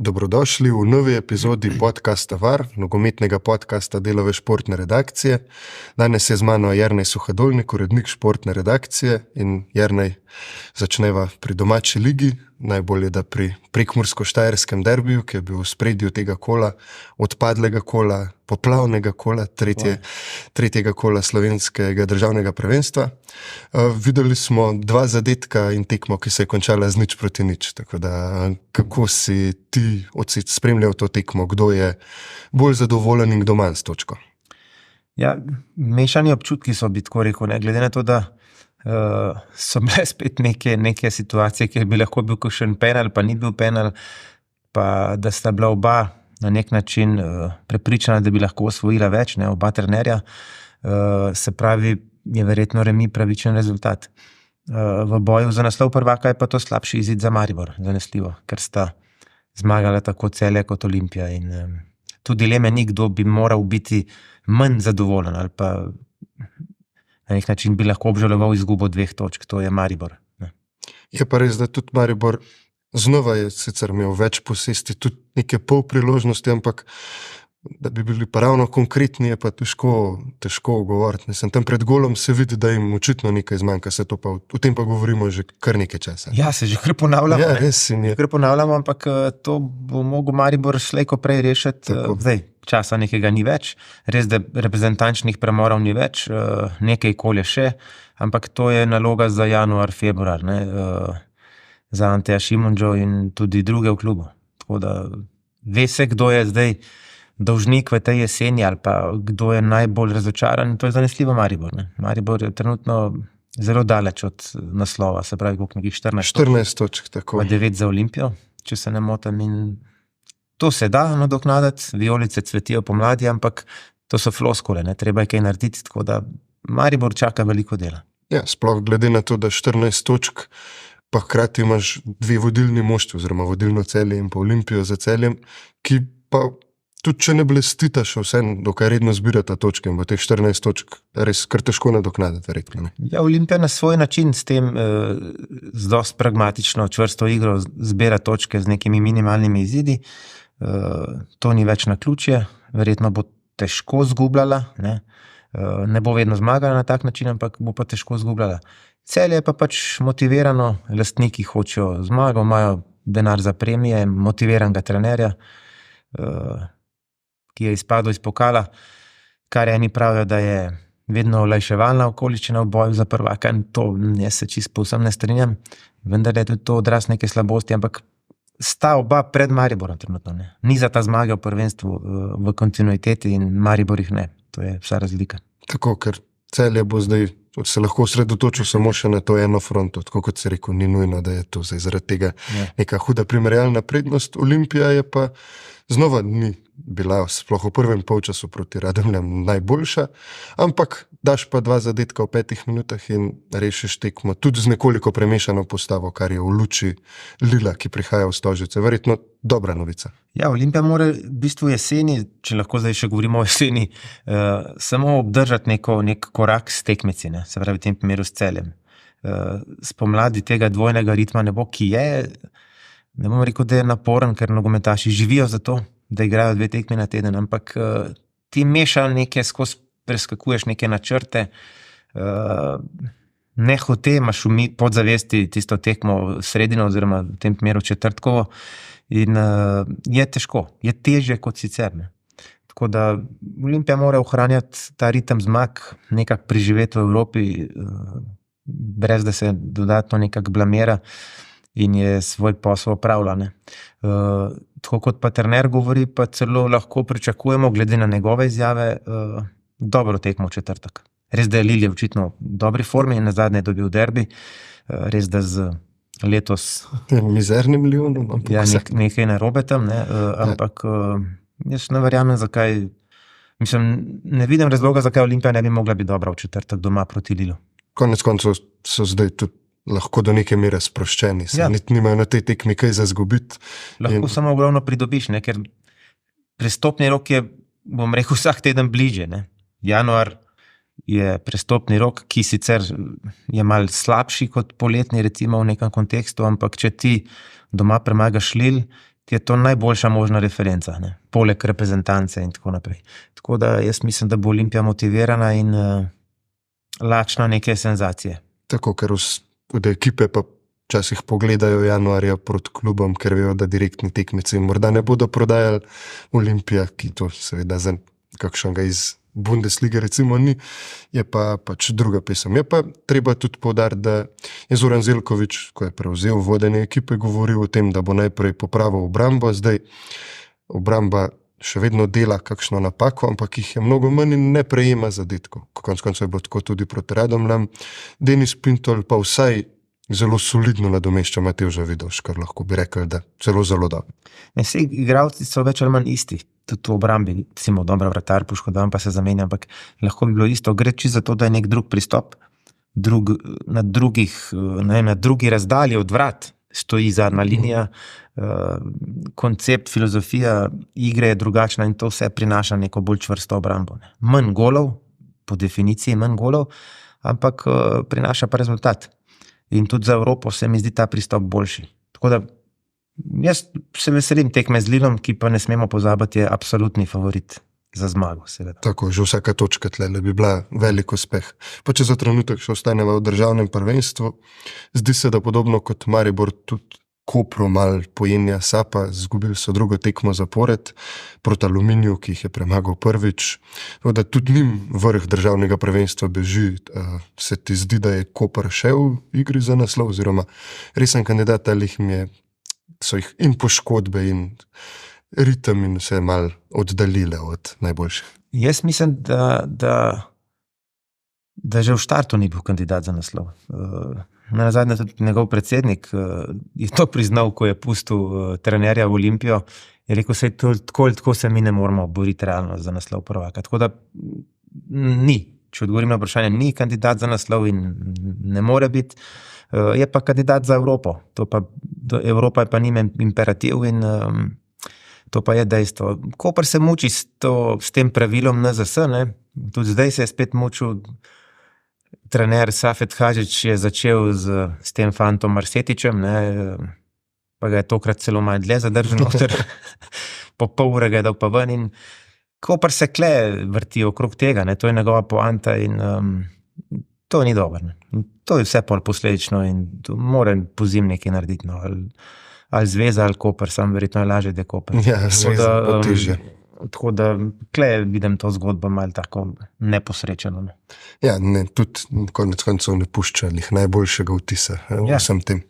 Dobrodošli v novi epizodi podcasta VAR, nogometnega podcasta Delove športne redakcije. Danes je z mano Jernej Suhadolnik, urednik športne redakcije, in Jernej, začneva pri domači ligi. Najbolje, da pri prekmursko-štajerskem derbiju, ki je bil v spredju tega kola, odpadlega kola, poplavnega kola, tretjega kola slovenskega državnega prvenstva. Videli smo 2 zadetka in tekmo, ki se je končala z 0-0. Tako da, kako si ti spremljal to tekmo? Kdo je bolj zadovoljen in kdo manj s točko? Ja, mešani občutki so bi tako rekel, ne? Glede na to, da so bile spet neke situacije, ki bi lahko bil kakšen penal, pa ni bil penal, pa da sta bila oba na nek način prepričana, da bi lahko osvojila več, ne, oba trenerja, se pravi, je verjetno remi pravičen rezultat. V boju za naslov prvaka je pa to slabši izid za Maribor, zanesljivo, ker sta zmagala tako Celje kot Olimpija in tu dileme ni, kdo bi moral biti manj zadovoljen ali pa na nek način bi lahko obžaloval izgubo 2 točk, to je Maribor. Ne. Je pa res, da tudi Maribor znova je sicer imel več posesti, tudi neke pol priložnosti, ampak da bi bili pa ravno konkretni, je pa težko govoriti. Mislim, tam pred golom se vidi, da jim očitno nekaj zmanjka, o tem pa govorimo že kar nekaj časa. Ja, se že kar ponavljamo. Ja, res je. Kar ponavljamo, ampak to bo mogel Maribor slejko prej rešiti. Zdaj, časa nekega ni več, res da reprezentančnih premorov ni več, nekaj kolje še, ampak to je naloga za januar, februar, ne, za Anteja Šimundžo in tudi druge v klubu. Tako da ve se, kdo je zdaj dolžnik v tej jeseni ali pa kdo je najbolj razočaran, to je zanesljivo Maribor. Ne. Maribor je trenutno zelo daleč od naslova, se pravi, koliko nekih 14 točk, tako. 9 za Olimpijo, če se ne motim, in to se da nadoknaditi, vijolice cvetijo pomladi, ampak to so floskule, ne, treba je kaj narediti, tako da Maribor čaka veliko dela. Ja, sploh glede na to, da 14 točk, pa hkrati imaš 2 vodilni moštvi, oziroma vodilno Celje in pa Olimpijo za Celjem, ki pa tudi če ne blestita še vse, dokaj redno zbirata točke in bo teh 14 točk res kar težko nadoknaditi, verjetno. Ne? Ja, Olimpija na svoj način s tem z dosti pragmatično, čvrsto igro zbira točke z nekimi minimalnimi izidi. To ni več naključje, verjetno bo težko zgubljala, ne bo vedno zmagala na tak način, ampak bo pa težko zgubljala. Celje je pa pač motivirano, lastniki hočejo zmago, imajo denar za premije, motiviranega trenerja, ki je izpadel iz pokala, kar eni pravijo, da je vedno olajševalna okoliščina v boju za prvaka, in to jaz se čisto povsem ne strinjam, vendar je tudi to odraz neke slabosti, ampak sta oba pred Mariborom trenutno, ne. Ni za ta zmage v prvenstvu v kontinuiteti in Maribor jih ne, to je vsa razlika. Tako, ker Celje bo zdaj se lahko osredotočil samo še na to eno fronto, tako kot si rekel, ni nujno, da je to zdaj zaradi tega neka huda primerjalna prednost. Olimpija je pa znova ni bila sploh v prvem polčasu proti Radomljam najboljša, ampak daš pa 2 zadetka v 5 minutah in rešiš tekmo tudi z nekoliko premešano postavo, kar je v luči Lila, ki prihaja v Stožice. Verjetno dobra novica. Ja, Olimpija mora v bistvu jeseni, če lahko zdaj še govorimo o jeseni, samo obdržati nek korak s tekmeci, ne? Se pravi v tem primeru s Celjem. Spomladi tega dvojnega ritma ne bo, ki je, ne bom rekel, da je naporen, ker nogometaši živijo za to, da igrajo 2 tekmi na teden, ampak ti mešal neke, skozi preskakuješ neke načrte, nehote imaš v podzavesti tisto tekmo sredino oziroma v tem primeru četrtkovo in je težko, je težje kot sicer. Ne. Tako da Olimpija mora ohranjati ta ritem zmag, nekako preživeti v Evropi, brez da se dodatno nekako blamira in je svoj posel opravljal. Tako kot pa trener govori, pa celo lahko pričakujemo, glede na njegove izjave, dobro tekmo v četrtek. Res, da je Lil je očitno v dobri formi in nazadnje je dobil derbi, res, da z letos mizernim milijonom. Ja, nekaj narobe tam, ne? Ampak jaz ne verjamem, zakaj, mislim, ne vidim razloga, zakaj Olimpija ne bi mogla biti dobra v četrtek doma proti Lilu. Konec koncev so zdaj tudi lahko do neke mere sproščeni, nimajo na tej tekmi kaj za zgubiti. Lahko samo ogromno pridobiš, ne? Ker prestopni rok je, bom rekel, vsak teden bliže. Ne? Januar je prestopni rok, ki sicer je mal slabši kot poletni, recimo v nekem kontekstu, ampak če ti doma premagaš Lil, je to najboljša možna referenca, ne? Poleg reprezentance in tako naprej. Tako da jaz mislim, da bo Olimpija motivirana in lačna neke senzacije. Tako, ker od ekipe pa včasih pogledajo januarja proti klubom, ker vejo, da direktni tekmeci morda ne bodo prodajali Olimpija, ki to seveda za kakšnega iz Bundeslige recimo ni, je pa pač druga pesem. Je pa treba tudi poudariti, da je Zoran Zeljković, ko je prevzel vodenje ekipe, govoril o tem, da bo najprej popravil obrambo, zdaj obramba še vedno dela kakšno napako, ampak jih je mnogo manj in ne prejema zadetkov. Konec koncev je bilo tako tudi proti Radomljam. Denis Pintol pa vsaj zelo solidno nadomešča Matevža Vidovška, lahko bi rekel, da zelo dobro. Vsi igralci so več ali manj isti, tudi v obrambi, recimo dobra vratar, poškodovan pa se zamenja, ampak lahko bi bilo isto. Gre čisto za to, da je nek drug pristop, na drugi razdalji od vrat stoji zadnja linija, koncept, filozofija igre je drugačna in to vse prinaša neko bolj čvrsto obrambo. Manj golov, po definiciji manj golov, ampak prinaša pa rezultat. In tudi za Evropo se mi zdi ta pristop boljši. Tako da jaz se veselim tekme z Lilom, ki pa ne smemo pozabiti, je absolutni favorit za zmago, seveda. Tako, že vsaka točka tlele bi bila velik uspeh. Pa če za trenutek še ostanemo v državnem prvenstvu, zdi se, da podobno kot Maribor tudi Kopru mal pojenja sapa, zgubili so drugo tekmo zapored proti Aluminiju, ki jih je premagal prvič. Da tudi njim vrh državnega prvenstva beži, se ti zdi, da je Koper še v igri za naslov, oziroma resen kandidat, ali so jih in poškodbe in ritem in vse mal oddaljile od najboljših. Jaz mislim, da že v štartu ni bil kandidat za naslov. Nazadnje tudi njegov predsednik je to priznal, ko je pustil trenerja v Olimpijo, je rekel, se tako se mi ne moramo boriti realno za naslov prvaka. Tako da ni, če odgovorim na vprašanje, ni kandidat za naslov in ne more biti, je pa kandidat za Evropo. Evropa je pa njim imperativ in to pa je dejstvo. Koper se muči s tem pravilom NZS, ne? Tudi zdaj se je spet mučil. Trener Safet Hadžić je začel s tem fantom Marsetičem, ne, pa ga je tokrat celo malo dlje zadržal noter, po pol ure ga je dal pa ven in Koper se kle vrti okrog tega, ne, to je njegova poanta in to ni dobro. Ne. To je vse posledično in mora pozim nekaj narediti, no, ali Zveza ali Koper, sam verjetno je lažje, da je Koper. Ja, Zveza bo težje. Tako da tukaj vidim to zgodbo malo tako neposrečeno. Ne. Ja, ne, tudi konec koncev ne pušča najboljšega vtisa vsem tem.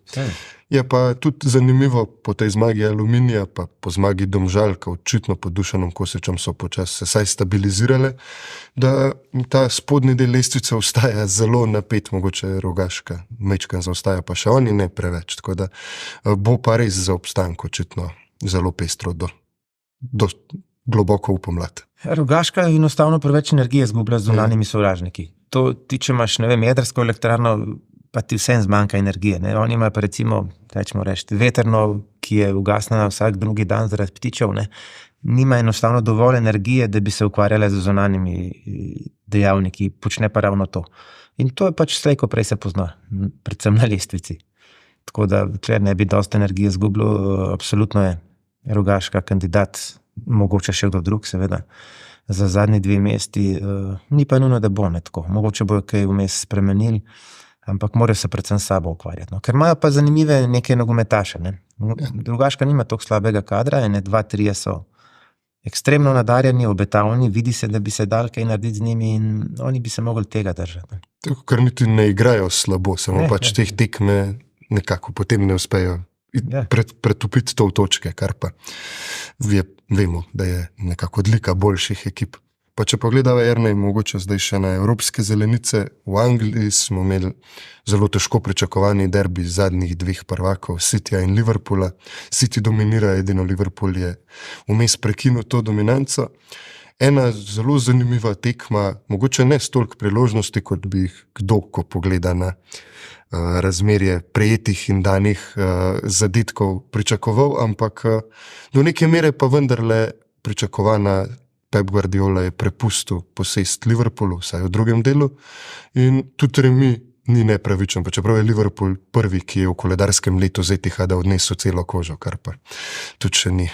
Je pa tudi zanimivo po tej zmagi Aluminija, pa po zmagi Domžalka, očitno pod Dušanom Kosičem so počasi se saj stabilizirale, da ta spodnji del lestvice ostaja zelo napet, mogoče Rogaška, majčkeno zaostaja pa še oni ne preveč, tako da bo pa res za obstank očitno zelo pestro do globoko v pomlad. Rogaška enostavno preveč energije zgublja z zunanjimi sovražniki. To ti, če imaš, ne vem, jedrsko elektrarno, pa ti vsem zmanjka energije. Ne? Oni imajo pa recimo, vetrno, ki je ugasnjena vsak drugi dan zaradi ptičev, ne? Nima enostavno dovolj energije, da bi se ukvarjale z zunanjimi dejavniki, počne pa ravno to. In to je pač slej, ko prej se pozna, predvsem na lestvici. Tako da, če ne bi dosti energije zgubil, absolutno je Rogaška kandidat, mogoče še kdo drug, seveda, za zadnji 2 mesti, ni pa nujno, da bo ne tako. Mogoče bojo kaj vmes spremenili, ampak morajo se predvsem s sabo ukvarjati. No. Ker imajo pa zanimive neke nogometaše. Ne. Rogaška nima toliko slabega kadra, 2, 3 so ekstremno nadarjeni, obetavni, vidi se, da bi se dal kaj narediti z njimi in oni bi se mogli tega držati. Tako, ker niti ne igrajo slabo, samo pač teh tekme nekako potem ne uspejo pretopiti to v točke, kar pa vemo, da je nekako odlika boljših ekip. Pa če pogledava Jernej, mogoče zdaj še na evropske zelenice, v Angliji smo imeli zelo težko pričakovani derbi zadnjih 2 prvakov, Cityja in Liverpoola. City dominira, edino Liverpool je vmes prekinil to dominanco. Ena zelo zanimiva tekma, mogoče ne s toliko priložnosti, kot bi jih kdo, ko pogleda na razmerje prejetih in danih zadetkov pričakoval, ampak do neke mere pa vendarle pričakovana. Pep Guardiola je prepustil posest Liverpoolu, vsaj v drugem delu, in tudi remi ni nepravičen, pa čeprav je Liverpool prvi, ki je v koledarskem letu z Etihada odnesel celo kožo, kar pa tudi še ni.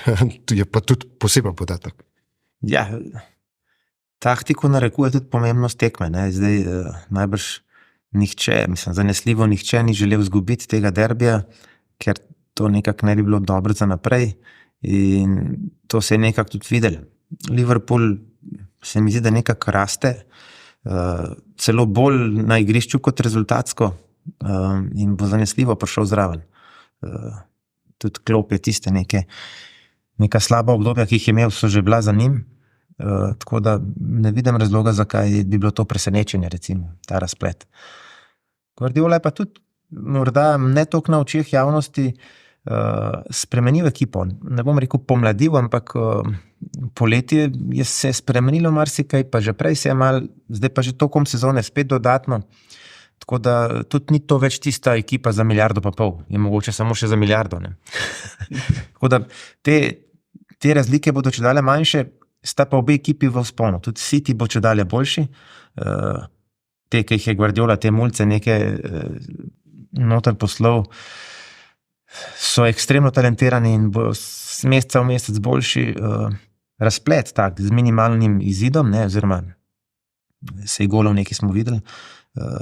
Je pa tudi poseben podatek. Ja, taktiko narekuje tudi pomembnost tekme. Ne? Zdaj najbrž nihče, zanesljivo nihče ni želel izgubiti tega derbija, ker to nekako ne bi bilo dobro za naprej in to se je nekako tudi videlo. Liverpool se mi zdi, da nekako raste, celo bolj na igrišču kot rezultatsko in bo zanesljivo prišel zraven. Tudi Klopp je tiste neka slaba obdobja, ki jih je imel, so že bila za njim, tako da ne vidim razloga, zakaj bi bilo to presenečenje, recimo, ta razplet. Guardiola je pa tudi morda ne toliko na očeh javnosti spremenil ekipo. Ne bom rekel pomladil, ampak poletje je se spremenilo marsikaj, pa že prej se je malo, zdaj pa že tokom sezone spet dodatno. Tako da tudi ni to več tista ekipa za 1,5 milijarde, je mogoče samo še za 1 milijardo. Ne? Tako da te razlike bodo čedalje manjše, sta pa obe ekipi v vzponu. Tudi City bo čedalje boljši. Te, ki jih je Guardiola, te mulce neke noter poslov, so ekstremno talentirani in bo z meseca v mesec boljši. Razplet tak, z minimalnim izidom, ne, oziroma sej golov nekaj smo videli,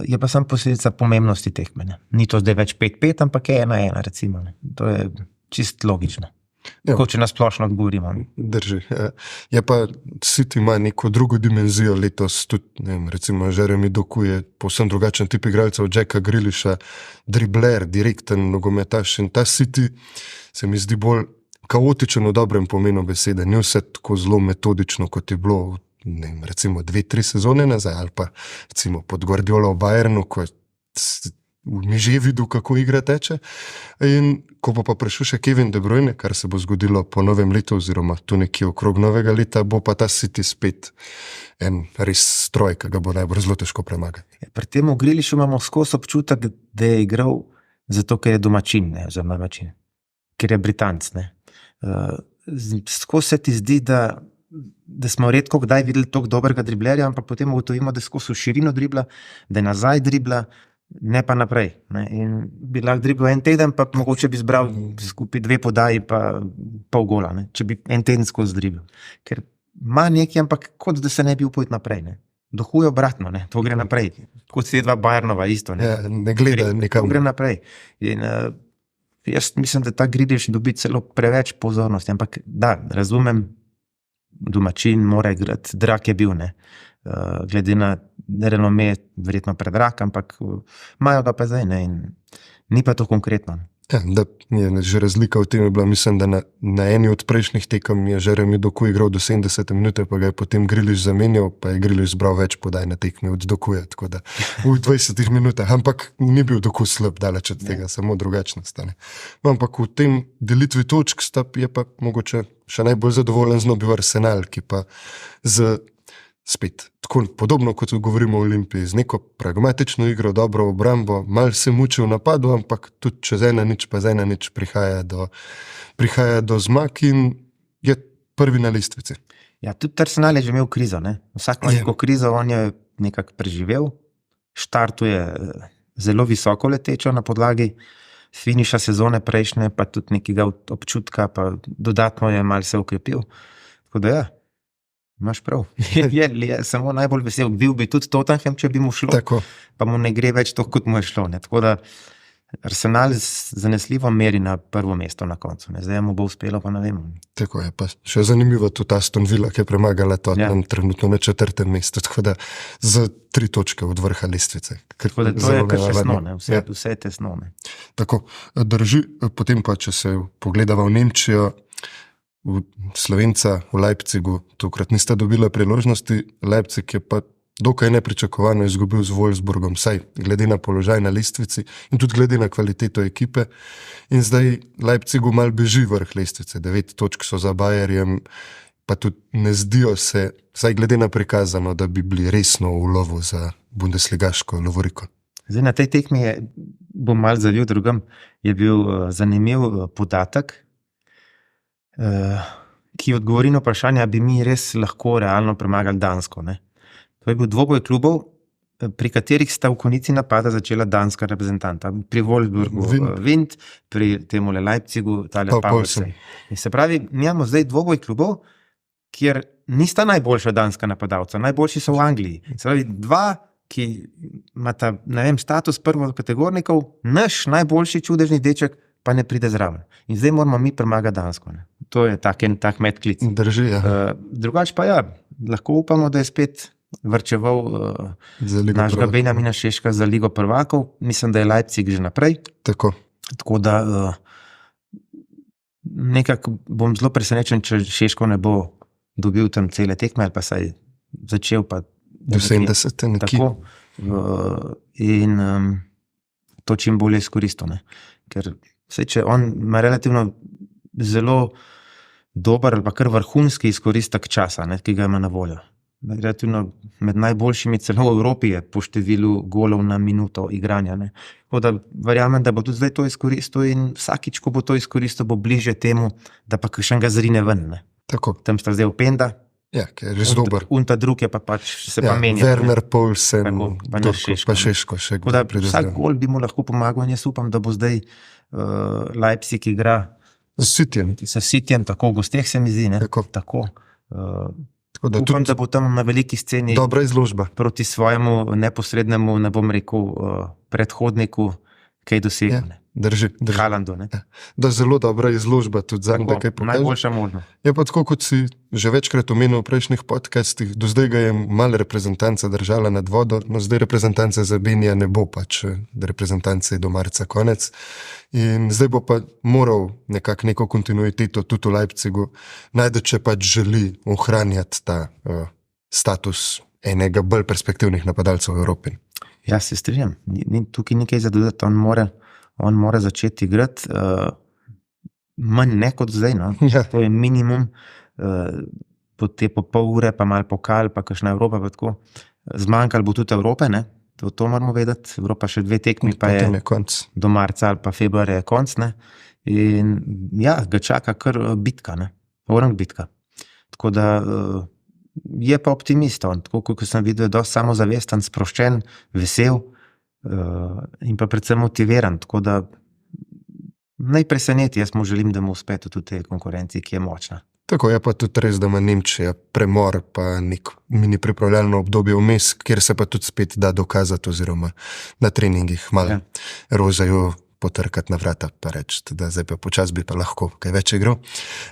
je pa samo posledica pomembnosti tekme. Ne. Ni to zdaj več 5-5, ampak je 1-1, recimo. Ne. To je čist logično. Tako, če nasplošno odgovorimo. Drži. Je pa City ima neko drugo dimenzijo letos, tudi, ne vem, recimo Jeremy Doku je povsem drugačen tip igralca od Jacka Grealisha, dribler, direkten nogometaš in ta City se mi zdi bolj kaotičen v dobrem pomenu besede, ni vse tako zelo metodično, kot je bilo, ne vem, recimo 2-3 sezone nazaj, ali pa recimo pod Guardiola v Bayernu, ko mi že videl, kako igra teče. In ko bo pa prišel še Kevin De Bruyne, kar se bo zgodilo po novem letu, oziroma tu nekje okrog novega leta, bo pa ta City spet en res stroj, ki ga bo najbolj zelo težko premagati. Pri tem v Grealishu imamo skozi občutek, da je igral zato, ker je domačin, ne, oziroma domačin, ker je Britanc. Ne. Skozi se ti zdi, da smo redko kdaj videli toliko dobrega driblerja, ampak potem ugotovimo, da skozi širino dribla, da je nazaj dribla, ne pa naprej. Ne. In bi lahko dribljal en teden, pa mogoče bi zbral skupaj 2 podaji pa pol gola, ne, če bi en teden skozi dribljal. Ker ima nekaj, ampak kot da se ne bi upojil naprej. Ne. Dohuje obratno, ne. To gre naprej. Kot se je 2 Bayernova isto. Ne, ne gleda nekam. To gre naprej. In jaz mislim, da ta Grealish dobi celo preveč pozornosti, ampak da, razumem, domačin mora igrati, drag je bil, ne. Glede na renome, verjetno predrag, ampak imajo ga pa zdaj, ne, in ni pa to konkretno. Ja, da je že razlika v tem je bila, mislim, da na eni od prejšnjih tekem je Jeremy Doku igral do 70 minute, pa ga je potem Grealish zamenjal, pa je Grealish zbral več podaj na tekmi od Dokuja, tako da v 20 minutah, ampak ni bil Doku slab, daleč od tega, samo drugačno stane. Ampak v tem delitvi točk je pa mogoče še najbolj zadovoljen z bil Arsenal, ki pa spet, tako podobno kot govorimo o Olimpiji, z neko pragmatično igro, dobro obrambo, malo se muči v napadu, ampak tudi čez 1-0 pa z 1-0 prihaja do zmag in je prvi na lestvici. Ja, tudi Arsenal je že imel krizo, ne? Vsako neko krizo on je nekako preživel, štartuje zelo visoko letečo na podlagi finiša sezone prejšnje, pa tudi nekega občutka, pa dodatno je malo se okrepil. Tako da ja, imaš prav. Je samo najbolj vesel. Bil bi tudi Tottenham, če bi mu šlo, tako. Pa mu ne gre več to, kot mu je šlo. Ne. Tako da Arsenal zanesljivo meri na prvo mesto na koncu. Ne. Zdaj mu bo uspelo, pa ne vem. Tako je, pa še zanimivo tudi Aston Villa, ki je premagala Tottenham trenutno na 4. mestu, tako da z 3 točke od vrha lestvice. Tako da to je kar tesno, ne. Vse je tesno. Ne. Tako, drži, potem pa, če se pogledava v Nemčijo, Slovenca v Leipzigu tokrat nista dobila priložnosti, Leipzig je pa dokaj nepričakovano izgubil z Wolfsburgom, saj glede na položaj na lestvici in tudi glede na kvaliteto ekipe. In zdaj Leipzigu mal beži vrh lestvice, 9 točk so za Bayerjem, pa tudi ne zdijo se, saj glede na prikazano, da bi bili resno v lovu za bundesligaško lovoriko. Zdaj na tej tekmi bom mal zavil drugam, je bil zanimiv podatek, ki odgovori na vprašanje, bi mi res lahko realno premagali Dansko. Ne? To je bil dvoboj klubov, pri katerih sta v konici napada začela danska reprezentanta. Pri Wolfsburgu Wind, pri temule Leipzigu Talia Paulsen. In se pravi, imamo zdaj dvoboj klubov, kjer nista najboljša danska napadalca, najboljši so v Angliji. Se pravi, dva, ki imata, ne vem, status prvokategornikov, naš najboljši čudežni deček pa ne pride zraven. In zdaj moramo mi premagati Dansko. Ne. To je tak medklic. Drži, ja. Drugače pa ja, lahko upamo, da je spet vrčeval našega Benjamina Šeška za Ligo prvakov. Mislim, da je Leipzig že naprej. Tako da nekako bom zelo presenečen, če Šeško ne bo dobil tam cele tekme, ali pa saj začel pa do 70. Tako. In to čim bolje izkoristil. Ker če on ima relativno zelo dober ali pa kar vrhunski izkoristek časa, ki ga ima na voljo. Relativno med najboljšimi celo v Evropi je po številu golov na minuto igranja. Tako da verjamem, da bo tudi zdaj to izkoristil in vsakič, ko bo to izkoristil, bo bliže temu, da pa kakšen ga zrine ven. Tako. Tam sta zdaj Openda. Ja, ki je res dober. Ta drug je pa se pa menja. Werner, Poulsen, pa Šeško. Vsak gol bi mu lahko pomagal in jaz upam, da bo zdaj Leipzig igra s Cityjem, tako v gosteh se mi zdi. Tako. Upam, da bo tam na veliki sceni dobra izložba proti svojemu neposrednemu, ne bom rekel, predhodniku, kaj dosegel. Drži. Haalandu. Da je zelo dobra izložba tudi za nekaj pokaže. Najboljša možno. Je pa tako, kot si že večkrat omenil v prejšnjih podcastih, do zdaj ga je malo reprezentanca držala nad vodo, no zdaj reprezentance za Benija ne bo pač, reprezentance je do marca konec in zdaj bo pa moral nekako neko kontinuiteto tudi v Leipzigu najti, če pač želi ohranjati ta status enega bolj perspektivnih napadalcev v Evropi. Ja, se strinjam. Tukaj nekaj zadodati, on mora začeti igrati manj ne kot zdaj. No? Ja. To je minimum, po pol ure, pa malo pokal, pa kakšna Evropa. Pa tako. Zmanjkalo bo tudi Evrope, ne? To moramo vedeti. Evropa še 2 tekmi, pa je do marca ali pa februarja je konc. Ne? In ja, ga čaka kar bitka, orang bitka. Tako da je pa optimist on, tako kot sem videl, je dosti samozavesten, sproščen, vesel, in pa predvsem motiviran, tako da naj preseneti, jaz mu želim, da mu uspe tudi v tej konkurenci, ki je močna. Tako je pa tudi res, da ima Nemčija premor, pa nek mini pripravljalno obdobje vmes, kjer se pa tudi spet da dokazati oziroma na treningih malo rozajo potrkati na vrata, pa reči, da zdaj pa počas bi pa lahko kaj več igral.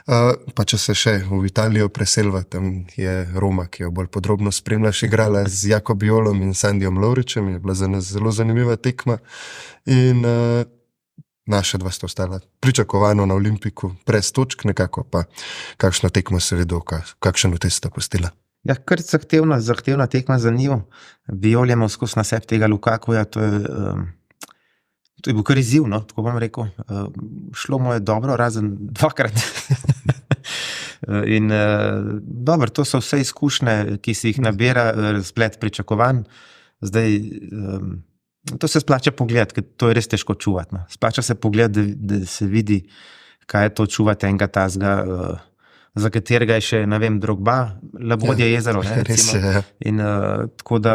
Pa če se še v Italijo preselva, tam je Roma, ki jo bolj podrobno spremljaš, igrala z Jakobiolom in Sandijom Lovričem, je bila za nas zelo zanimiva tekma in naša dva sta ostala pričakovano na Olimpiku, brez točk nekako, pa kakšno tekmo se vedo, kakšen vtis sta pustila. Ja, kar zahtevna tekma za njo. Viol je imel skozi na sebi tega Lukakuja, to je bil kar izziv, no, tako bom rekel. Šlo mu je dobro, razen 2krat. In dobro, to so vse izkušnje, ki si jih nabira, splet pričakovanj. Zdaj, to se splača pogledati, ker to je res težko čuvati. No. Splača se pogledati, da se vidi, kaj je to čuvati enega tazga, za katerega je še, ne vem, Drogba, Labodje jezero. Ne, res je, ja. In tako da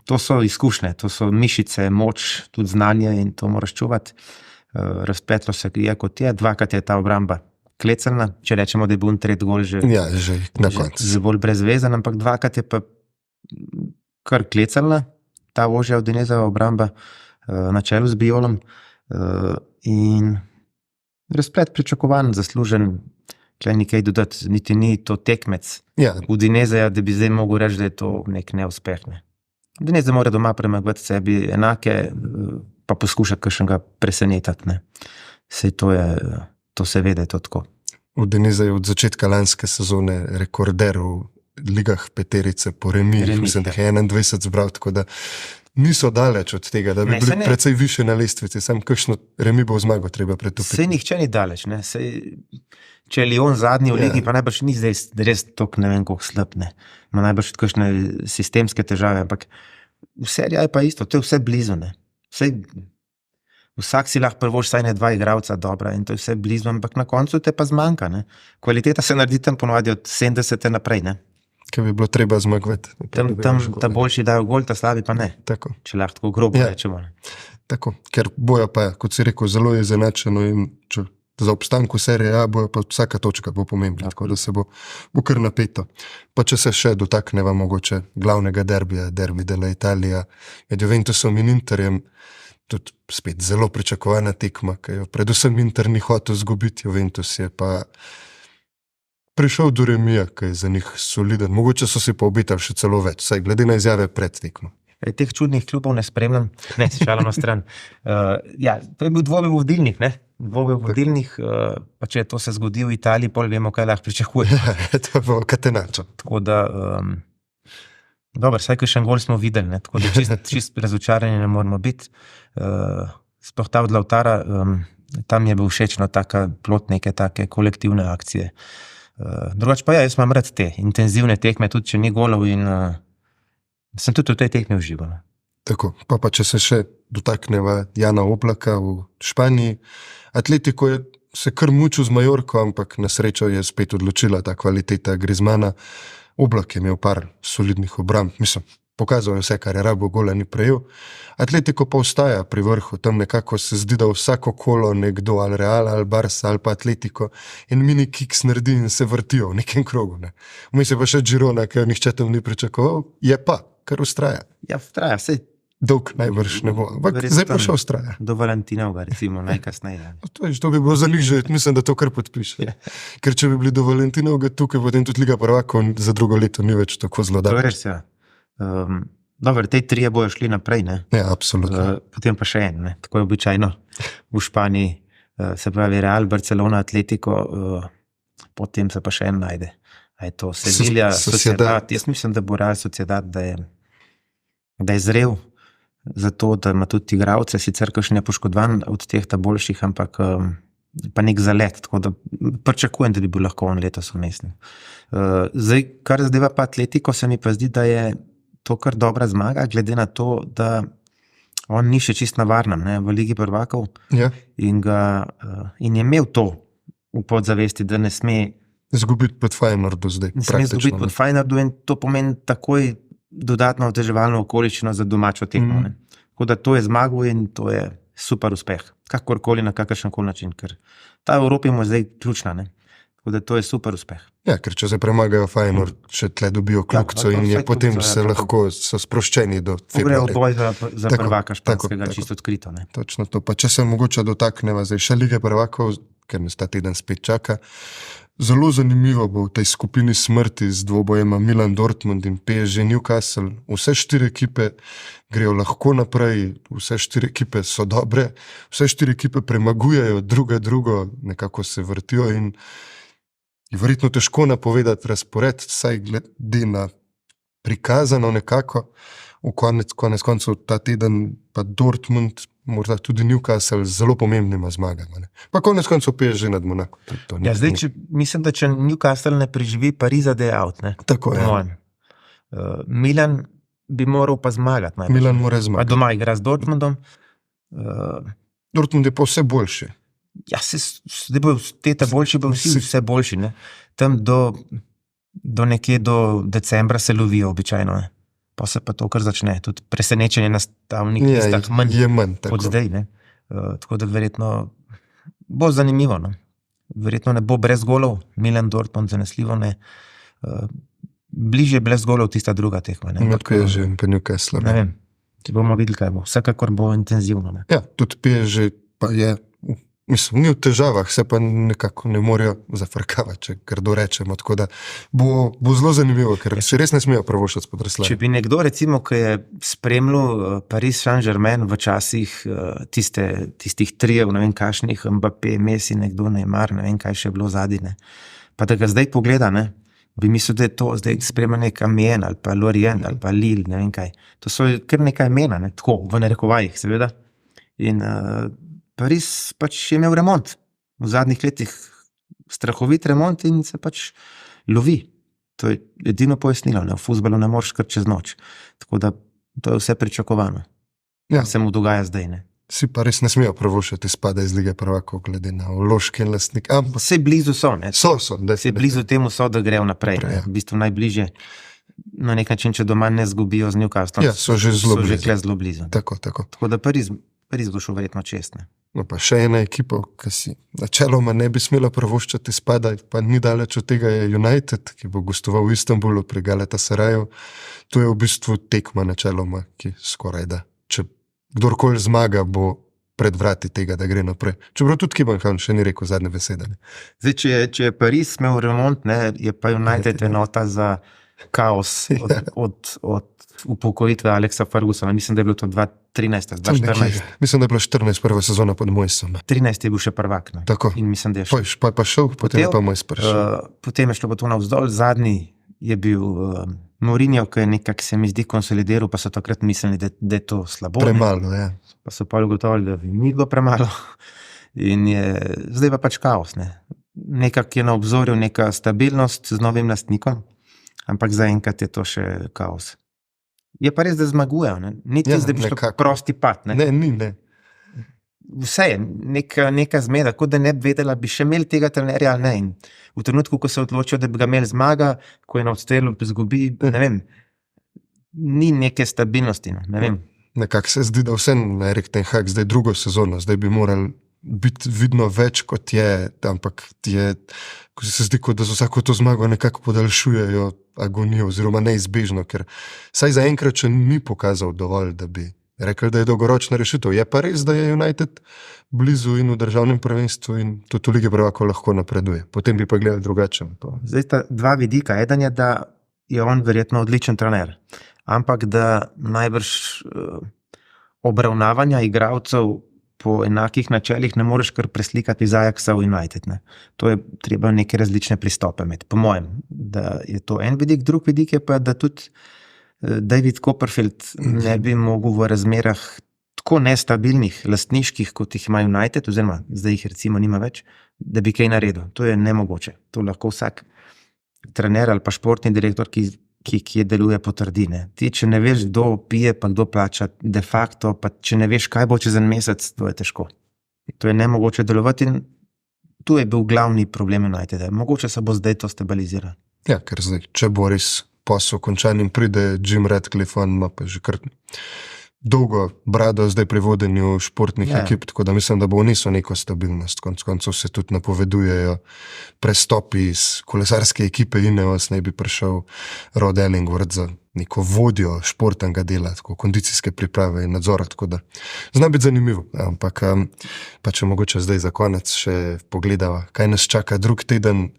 to so izkušnje, to so mišice, moč, tudi znanje in to moraš čuvati. Razpletlo se je kot je, 2krat je ta obramba klecelna, če rečemo, da je bil tretji gol že na koncu. Že bolj brezvezen, ampak 2krat je pa kar klecelna, ta ožja Udinezova obramba na čelu z Biolom in razplet pričakovan, zaslužen. Tukaj nekaj dodati, niti ni to tekmec Udinezeja, da bi zdaj mogel reči, da je to nek neuspeh. Udineze mora doma premagovati sebi enake, pa poskušati kakšnega presenetati. Sej to se ve, da je to tako. Udineze je od začetka lanske sezone rekorder v ligah peterice po remiji, mislim, da je 21 zbral, tako da niso daleč od tega, da bi bili precej više na lestvici, sam kakšno remi bo zmago treba pretopiti. Sej nihče ni daleč, če je Lyon zadnji v ligi, pa najbrž ni zdaj res toliko, ne vem, koliko slab, ima najbrž kakšne sistemske težave, ampak v seriji je pa isto, to je vse blizu, vsak si lahko prvoš saj ne 2 igralca dobra in to je vse blizu, ampak na koncu te pa zmanjka, kvaliteta se naredi tam ponovadi od 70 naprej, ki bi bilo treba zmagovati. Tam ta boljši dajo gol, ta slabi pa ne. Tako. Če lahko tako grobo Ja. rečemo. Ne. Tako, ker bojo pa, kot si rekel, zelo izenačeno in če za obstanku serije A bojo pa vsaka točka bo pomembna, tako da se bo kar napeto. Pa če se še dotakneva mogoče glavnega derbija, derbi della Italija, med Juventusom in Interjem, tudi spet zelo pričakovana tekma, ki jo predvsem Inter ni hotel zgubiti, Juventus je pa prišel do remija, ki je za njih soliden. Mogoče so si pa obetali še celo več, saj glede na izjave pred tekmo. Teh čudnih klubov ne spremljam, ne, si šalo na stran. Ja, to je bil dvoboj vodilnih, ne? Dvoboj vodilnih, pa če to se zgodi v Italiji, pol vemo, kaj lahko pričakuje. To bo katenačo. Tako da, dobro, vsaj kakšen gol smo videli, ne? Tako da čist razočarani ne moramo biti. Sploh ta od Lautara, tam je bil všečno taka plot neke take kolektivne akcije. Drugače pa ja, jaz imam rad te intenzivne tekme, tudi če ni golov in sem tudi v tej tekmi užival. Tako, pa če se še dotakneva Jana Oblaka v Španiji. Atletico je se kar mučil z Majorko, ampak na srečo je spet odločila ta kvaliteta Griezmana. Oblak je imel par solidnih obramb, mislim, pokazal je vse, kar je rabo, gola ni prejel. Atletico pa ostaja pri vrhu, tam nekako se zdi, da vsako kolo nekdo ali Real, ali Barca, ali pa Atletico in mini kiks naredi in se vrtijo v nekem krogu. Ne. Vmes je pa še Girona, ker nihče tam ni pričakoval, je pa, kar ustraja. Ja, ustraja, vse. Dolg najbrž ne bo, ampak zdaj pa še ustraja. Do Valentinovega, recimo, najkasneje. To bi bilo za njih že, mislim, da to kar podpiše. Ja. Ker če bi bili do Valentinovega tukaj, potem tudi Liga prvakov za drugo leto ni več tako zelo To je dobro. res, ja. Dobro, te trije bojo šli naprej, ne? Ja, absolutno. Potem pa še en, ne? Tako je običajno v Španiji, se pravi Real, Barcelona, Atletico, potem se pa še en najde. A je to Sevilla, Sociedad. Jaz mislim, da bo Real Sociedad, da je zrel za to, da ima tudi igralce, sicer kakšen je poškodovan od teh ta boljših, ampak pa nek zalet, tako da pričakujem, da bi bil lahko on letos vmesni. Zdaj, kar zadeva pa Atletico, se mi pa zdi, da je to kar dobra zmaga, glede na to, da on ni še čist na varnem, ne, v Ligi prvakov Ja, in je imel to v podzavesti, da ne sme zgubiti pod Feyenoordu zdaj. izgubiti pod Feyenoordu in to pomeni takoj dodatno oteževalno okoliščino za domačo tekmo. Ne. Tako da to je zmagal in to je super uspeh. Kakorkoli, na kakršenkoli način, ker ta v Evropi mu je zdaj ključna. Ne. Tako da to je super uspeh. Ja, ker če se premagajo Feyenoord, še tle dobijo kljukico Ja, in je vsaj potem kljukico, se ja, lahko so sproščeni do Gre v februarja. boj za Tako, prvaka španskega, tako. čisto odkrito. Ne. Točno to. Pa če se mogoče dotakneva zdaj še Lige prvakov, ker nas ta teden spet čaka. Zelo zanimivo bo v tej skupini smrti z dvobojema Milan, Dortmund in PSG Newcastle. Vse 4 ekipe grejo lahko naprej, vse 4 ekipe so dobre, vse 4 ekipe premagujejo drugo, nekako se vrtijo in je verjetno težko napovedati razpored, saj glede na prikazano nekako v konec koncev ta teden pa Dortmund, morda tudi Newcastle z zelo pomembnima zmagama. Ne. Pa konec koncev PSG nad Monako. To ni- Ja, zdaj, mislim, da če Newcastle ne preživi Pariza, da je out. Ne. Tako je. Milan bi moral pa zmagati. najbrž. Milan mora A zmagati. doma igra z Dortmundom. Dortmund je pa vse boljši. Ja, zdaj bo te boljši, bo vse boljši. Ne. Tam do nekje do decembra se lovijo običajno. Ne. Pa se pa to kar začne. Tudi presenečenje na stavnih Ja, listah manj je manj. Tako. kot zdaj. Ne. Tako da verjetno bo zanimivo. No. Verjetno ne bo brez golov, Milan, Dortmund zanesljivo ne. Bližje brez golov tista druga tekma. Ne. Med PSG in pa Newcastle. Ne vem, če bomo videli, kaj bo. Vsekakor bo intenzivno. Ne. Ja, tudi PSG pa je, mislim, ni v težavah, se pa nekako ne morejo zafrkavati, če grdo rečemo. Tako da bo zelo zanimivo, ker si res ne smejo prvošati spod Če Raslava. bi nekdo, recimo, ki je spremljal Paris Saint-Germain v časih tistih trijev, ne vem kakšnih, Mbappé, Messi, nekdo Neymar, ne vem kaj še je bilo zadnje, pa da ga zdaj pogleda, ne, bi mislil, da je to zdaj spremlja nek Amiens ali pa Lorient ali pa Lille, ne vem kaj. To so kar nekaj imena, ne, tako, v narekovajih, seveda. In Paris pač je imel remont. V zadnjih letih strahovit remont in se pač lovi. To je edino pojasnilo, ne? V fuzbalu ne moreš kar čez noč. Tako da to je vse pričakovano. Ja. Se mu dogaja zdaj. Ne? Si pa res ne smejo privoščiti izpada iz lige prvakov, glede na vložke in lastnike. Vse blizu so, ne? Vse blizu temu so, da grejo naprej. Ja. V bistvu najbližje, na nek način, če doma ne zgubijo z Newcastlom, Ja, so že zelo blizu. kle zelo blizu. Tako. Tako da Pariz bo šel verjetno čest. Ne? No pa še ena ekipa, ki si načeloma ne bi smela privoščiti izpada, pa ni daleč od tega, je United, ki bo gostoval v Istanbulu pri Galatasaraju. To je v bistvu tekma načeloma, ki skoraj da, če kdorkoli zmaga, bo pred vrati tega, da gre naprej. Čeprav tudi Kibankan še ni rekel zadnje besede. Ne. Zdaj, če je Pariz imel remont, ne, je pa United enota za kaos od upokojitve Alexa Fergusona. Mislim, da je bilo to 2013, 2014. Mislim, da je bilo 14 prva sezona pod Mojsom. 13 je bil še prvak. Ne. Tako. In mislim, da je šel. Pa šel, potem je pa Mojs prišel. Potem je šlo pa to navzdol. Zadnji je bil Mourinho, ki je nekako, se mi zdi, konsolidiral, pa so takrat mislili, da je to slabo. Premalo, ja. Pa so pa ugotovili, da ni bilo premalo. In zdaj pa pač kaos. Ne. Nekako je na obzorju neka stabilnost z novim lastnikom, ampak zaenkrat je to še kaos. Je pa res, da zmagujejo. Ni tisto, da bi šlo prosti pad. Ne, ni. Vse je, neka zmeda, kot da ne bi vedela, bi še imeli tega trenerja ali ne. In v trenutku, ko se odločijo, da bi ga imeli zmaga, ko je na odstrelu izgubi, ne vem, ni neke stabilnosti. Ne vem. Nekako se zdi, da vse Erik ten Hag zdaj drugo sezono, zdaj bi morali biti vidno več, kot je, ampak ko se zdi, kot da z vsako to zmago nekako podaljšujejo agonijo oziroma neizbežno, ker saj zaenkrat še ni pokazal dovolj, da bi rekel, da je dolgoročna rešitev. Je pa res, da je United blizu in v državnem prvenstvu in tudi v lige prvakov lahko napreduje. Potem bi pa gledali drugače. Zdaj sta dva vidika. Eden je, da je on verjetno odličen trener, ampak da najbrž obravnavanja igralcev po enakih načelih ne moreš kar preslikati iz Ajaxa v United. Ne. To je treba neke različne pristope imeti. Po mojem, da je to en vidik, drug vidik je pa, da tudi David Copperfield ne bi mogel v razmerah tako nestabilnih, lastniških, kot jih ima United, oziroma zdaj jih recimo nima več, da bi kaj naredil. To je nemogoče. To lahko vsak trener ali pa športni direktor, ki deluje, potrdi. Ne. Ti, če ne veš, kdo pije, pa kdo plača, de facto, pa če ne veš, kaj bo čez en mesec, to je težko. To je nemogoče delovati in tu je bil glavni problem Uniteda. Mogoče se bo zdaj to stabiliziralo. Ja, ker zdaj, če bo res posel končan in pride Jim Ratcliffe, on ima pa že kar dolgo brado zdaj pri vodenju športnih ekip, tako da mislim, da bo vnesel neko stabilnost. Konec koncev se tudi napovedujejo prestopi iz kolesarske ekipe Ineos, naj bi prišel Rod Ellingworth za neko vodjo športnega dela, tako kondicijske priprave in nadzora, tako da zna biti zanimivo. Ampak pa če mogoče zdaj za konec še pogledava, kaj nas čaka drug teden,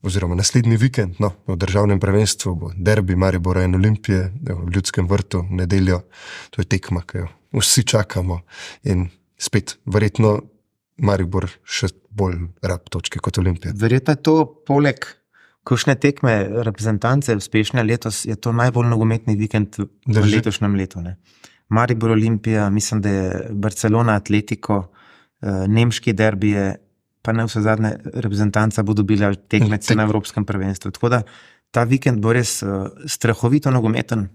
oziroma naslednji vikend, v državnem prvenstvu bo derbi Maribora in Olimpije v Ljudskem vrtu v nedeljo. To je tekma, ki jo vsi čakamo in spet verjetno Maribor še bolj rab točke kot Olimpija. Verjetno je to poleg kakšne tekme reprezentance uspešne letos, je to najbolj nogometni vikend v letošnjem letu. Ne. Maribor, Olimpija, mislim, da je Barcelona, Atletico, nemški derbi je, pa ne vse zadnje reprezentanca bo dobila tekmece na Evropskem prvenstvu. Tako da ta vikend bo res strahovito nogometen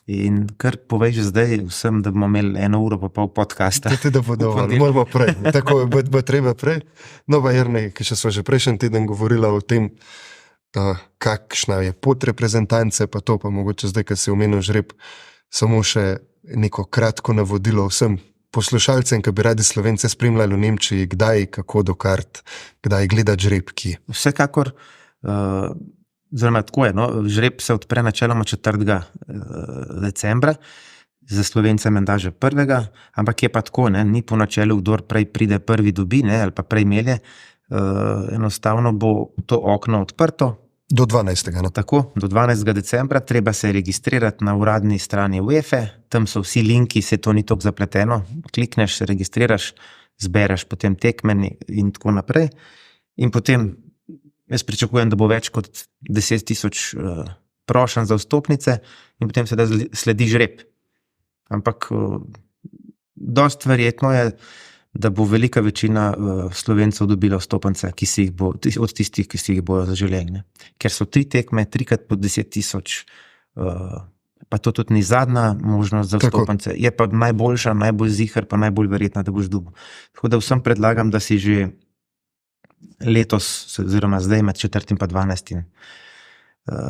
in kar povej že zdaj vsem, da bomo imeli 1 uro pa pol podcasta. Da bo dovolj, moramo prej, tako bo treba prej. No, pa Jernej, ki še smo že prejšnji teden govorila o tem, kakšna je pot reprezentance, pa to pa mogoče zdaj, ko si omenil žreb, samo še neko kratko navodilo vsem poslušalcem, ki bi radi Slovence spremljali v Nemčiji, kdaj, kako do kart, kdaj gledati žrebki. Vsekakor, oziroma tako je, žreb se odpre načeloma 4. decembra, za Slovence menda že 1. Ampak je pa tako, ni po načelu, kdor prej pride prvi dobi, ali pa prej melje, enostavno bo to okno odprto. Do 12. Tako, do 12. decembra, treba se registrirati na uradni strani UEFA, tam so vsi linki, se to ni tako zapleteno, klikneš, se registriraš, zbereš potem tekme in tako naprej. In potem jaz pričakujem, da bo več kot 10,000 prošenj za vstopnice in potem se da sledi žreb. Ampak dost verjetno je, da bo velika večina Slovencev dobila vstopnice, od tistih, ki si jih bojo zaželeli. Ker so 3 tekme, 3x po 10,000 pa to tudi ni zadnja možnost za Tako. vstopnice. Je pa najboljša, najbolj ziher, pa najbolj verjetna, da boš dobil. Tako da vsem predlagam, da si že letos, oziroma zdaj med 4. in 12.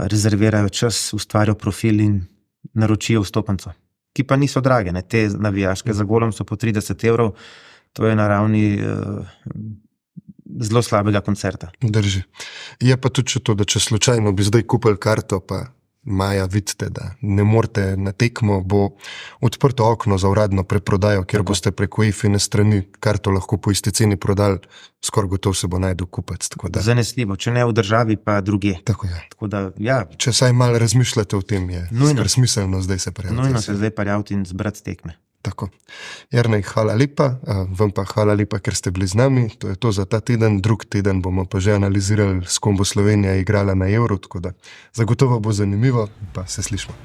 Rezervirajo čas, ustvarijo profil in naročijo vstopnico. Ki pa niso drage, ne? Te navijaške za golom so po 30 evrov, to je na ravni zelo slabega koncerta. Drži. Je pa tudi še to, da če slučajno bi zdaj kupili karto, pa maja vidite, da ne morete na tekmo, bo odprto okno za uradno preprodajo, kjer boste preko IFINE strani karto lahko po isti ceni prodali, skoraj gotovo se bo najdel kupec. Tako da, Zanesljivo, če ne v državi, pa druge. tako je. Tako da, ja, Če saj malo razmišljate o tem, je Nujno. skoraj smiselno zdaj se prijaviti. nujno se zdaj parjaviti in zbrati s tekme. Tako. Jernej, hvala lepa, vam pa hvala lepa, ker ste bili z nami. To je to za ta teden, drug teden bomo pa že analizirali, s kom bo Slovenija igrala na Euro, tako da zagotovo bo zanimivo, pa se slišimo.